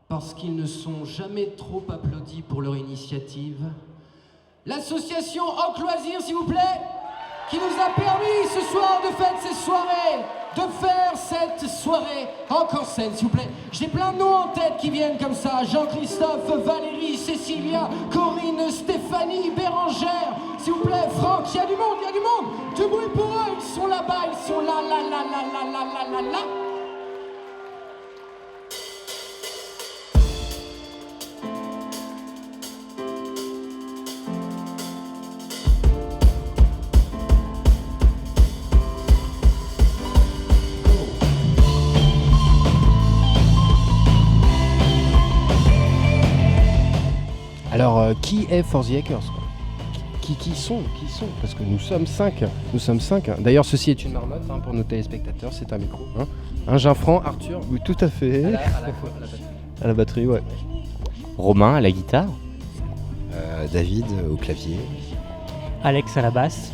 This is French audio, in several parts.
parce qu'ils ne sont jamais trop applaudis pour leur initiative, l'association Hoc Loisirs, s'il vous plaît, qui nous a permis ce soir de faire cette soirée Hoc en scène, s'il vous plaît. J'ai plein de noms en tête qui viennent comme ça. Jean-Christophe, Valérie, Cécilia, Corinne, Stéphanie, Bérangère, s'il vous plaît, Franck, il y a du monde, du bruit pour eux, ils sont là-bas, ils sont là. Alors, qui est For the Hackers, quoi ? Qui sont ? Parce que nous sommes 5. D'ailleurs, ceci est une marmotte pour nos téléspectateurs, c'est un micro. Un Jean-Franc, Arthur. Oui, tout à fait. À la batterie, ouais. Romain à la guitare. David au clavier. Alex à la basse.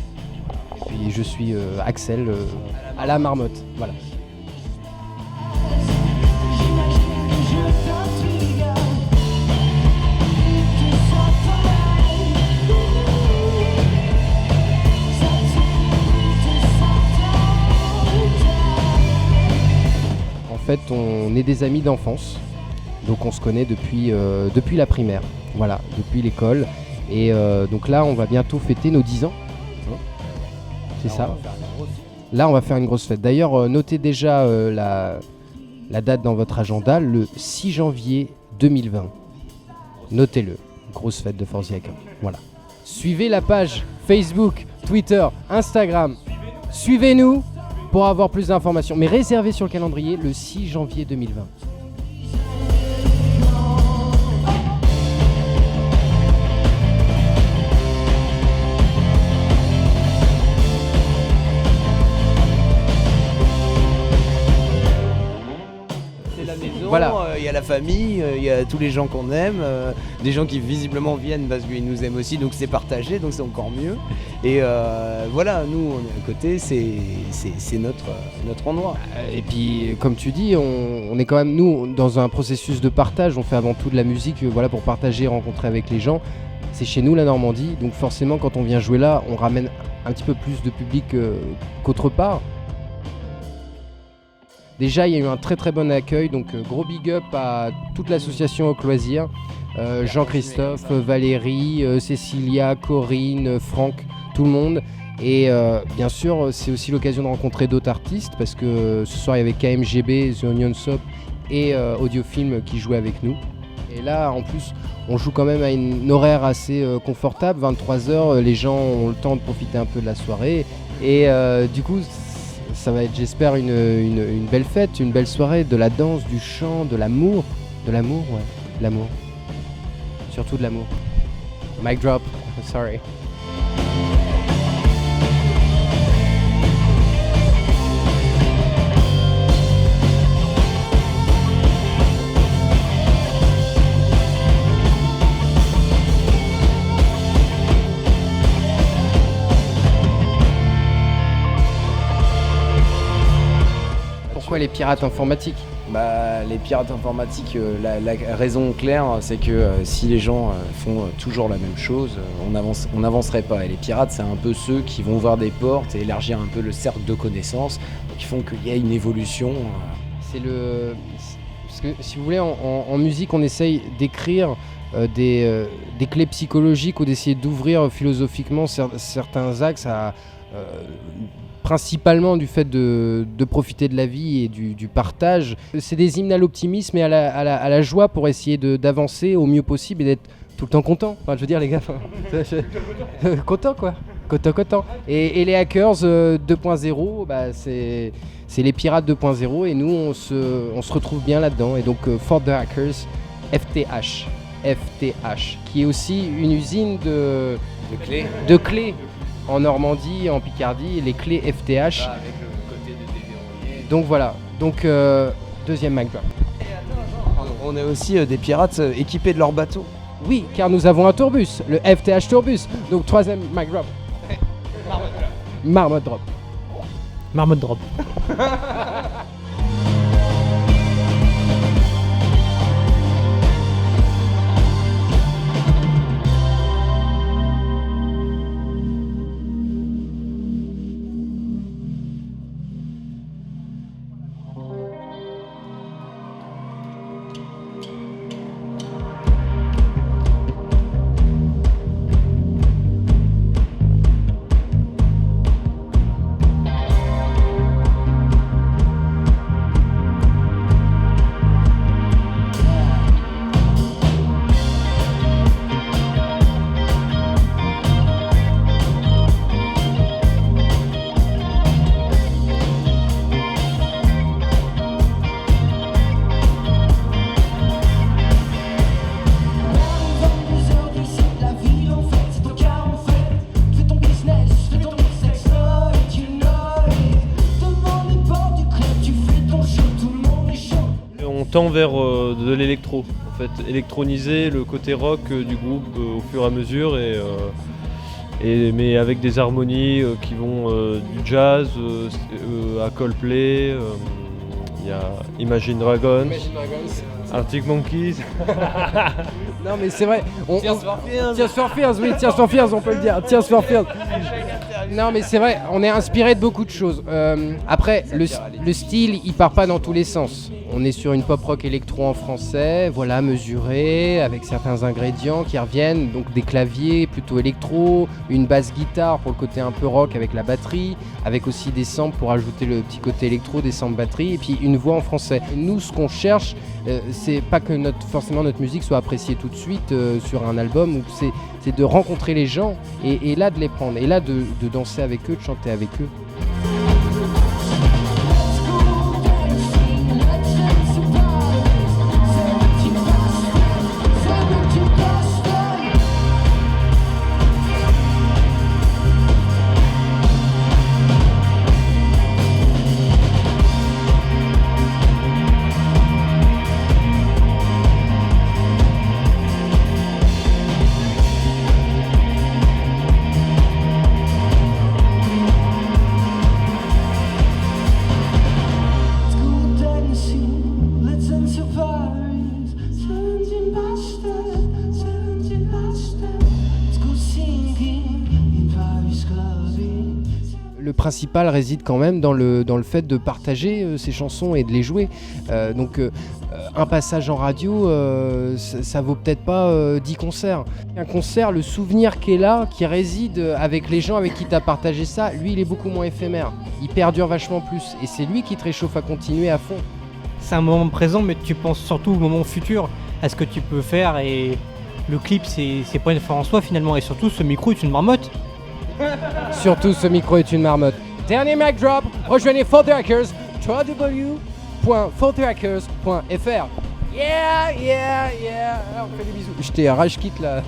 Et puis je suis Axel à la marmotte. Voilà. En fait, on est des amis d'enfance, donc on se connaît depuis la primaire, voilà, depuis l'école. Et donc là, on va bientôt fêter nos 10 ans. C'est ça. Là, on va faire une grosse fête. D'ailleurs, notez déjà la date dans votre agenda, le 6 janvier 2020. Notez-le, grosse fête de For the Hackers. Voilà. Suivez la page Facebook, Twitter, Instagram. Suivez-nous pour avoir plus d'informations. Mais réservez sur le calendrier le 6 janvier 2020. Voilà. Il y a la famille, il y a tous les gens qu'on aime, des gens qui visiblement viennent parce qu'ils nous aiment aussi, donc c'est partagé, donc c'est encore mieux. Et voilà, nous on est à côté, c'est notre endroit. Et puis comme tu dis, on est quand même nous dans un processus de partage, on fait avant tout de la musique voilà, pour partager, rencontrer avec les gens. C'est chez nous la Normandie, donc forcément quand on vient jouer là, on ramène un petit peu plus de public qu'autre part. Déjà, il y a eu un très très bon accueil, donc gros big up à toute l'association Hoc Loisirs, Jean-Christophe, Valérie, Cécilia, Corinne, Franck, tout le monde. Et bien sûr, c'est aussi l'occasion de rencontrer d'autres artistes, parce que ce soir, il y avait KMGB, The Onion Soap et Audiofilm qui jouaient avec nous. Et là, en plus, on joue quand même à une horaire assez confortable, 23h, les gens ont le temps de profiter un peu de la soirée. Et du coup, ça va être, j'espère, une belle fête, une belle soirée, de la danse, du chant, de l'amour. De l'amour, ouais. De l'amour. Surtout de l'amour. Mic drop, sorry. Pourquoi les pirates informatiques ? Les pirates informatiques, la raison claire, c'est que si les gens font toujours la même chose, on n'avancerait pas. Et les pirates, c'est un peu ceux qui vont ouvrir des portes et élargir un peu le cercle de connaissances, qui font qu'il y a une évolution. Parce que si vous voulez, en musique, on essaye d'écrire des clés psychologiques ou d'essayer d'ouvrir philosophiquement certains axes principalement du fait de profiter de la vie et du partage. C'est des hymnes à l'optimisme et à la joie pour essayer d'avancer au mieux possible et d'être tout le temps content. Enfin, je veux dire, les gars, content quoi. Content. Et les hackers 2.0, c'est les pirates 2.0 et nous, on se retrouve bien là-dedans. Et donc, For the Hackers, FTH, qui est aussi une usine de clés. En Normandie, en Picardie, les clés FTH. Avec le côté de déverrouiller. Donc voilà, deuxième mic drop. On a aussi des pirates équipés de leur bateau. Oui, car nous avons un tourbus, le FTH Tourbus. Donc troisième mic drop. Marmotte drop. Marmotte drop. tend vers de l'électro. En fait, électroniser le côté rock du groupe au fur et à mesure, mais avec des harmonies qui vont du jazz à Coldplay. Il y a Imagine Dragons, Arctic Monkeys. Non mais c'est vrai, Tears for Fears, oui, Tears for Fears, on peut le dire, Tears for Fears. Non mais c'est vrai, on est inspiré de beaucoup de choses. Après, le style, il part pas dans tous les sens. On est sur une pop rock électro en français, voilà, mesurée, avec certains ingrédients qui reviennent, donc des claviers plutôt électro, une basse guitare pour le côté un peu rock avec la batterie, avec aussi des samples pour ajouter le petit côté électro, des samples batterie, et puis une voix en français. Nous, ce qu'on cherche, c'est pas que forcément notre musique soit appréciée tout de suite sur un album, ou c'est de rencontrer les gens et là de les prendre, et là de danser avec eux, de chanter avec eux. Le principal réside quand même dans le fait de partager ces chansons et de les jouer. Un passage en radio, ça vaut peut-être pas 10 concerts. Un concert, le souvenir qui est là, qui réside avec les gens avec qui tu as partagé ça, lui, il est beaucoup moins éphémère. Il perdure vachement plus. Et c'est lui qui te réchauffe à continuer à fond. C'est un moment présent, mais tu penses surtout au moment futur, à ce que tu peux faire. Et le clip, c'est pas une fin en soi finalement. Et surtout, ce micro est une marmotte. Surtout, ce micro est une marmotte. Dernier mic drop, rejoignez Faulty Hackers, www.faultyhackers.fr. Yeah, yeah, yeah. On fait des bisous. Je t'ai rage quitte là.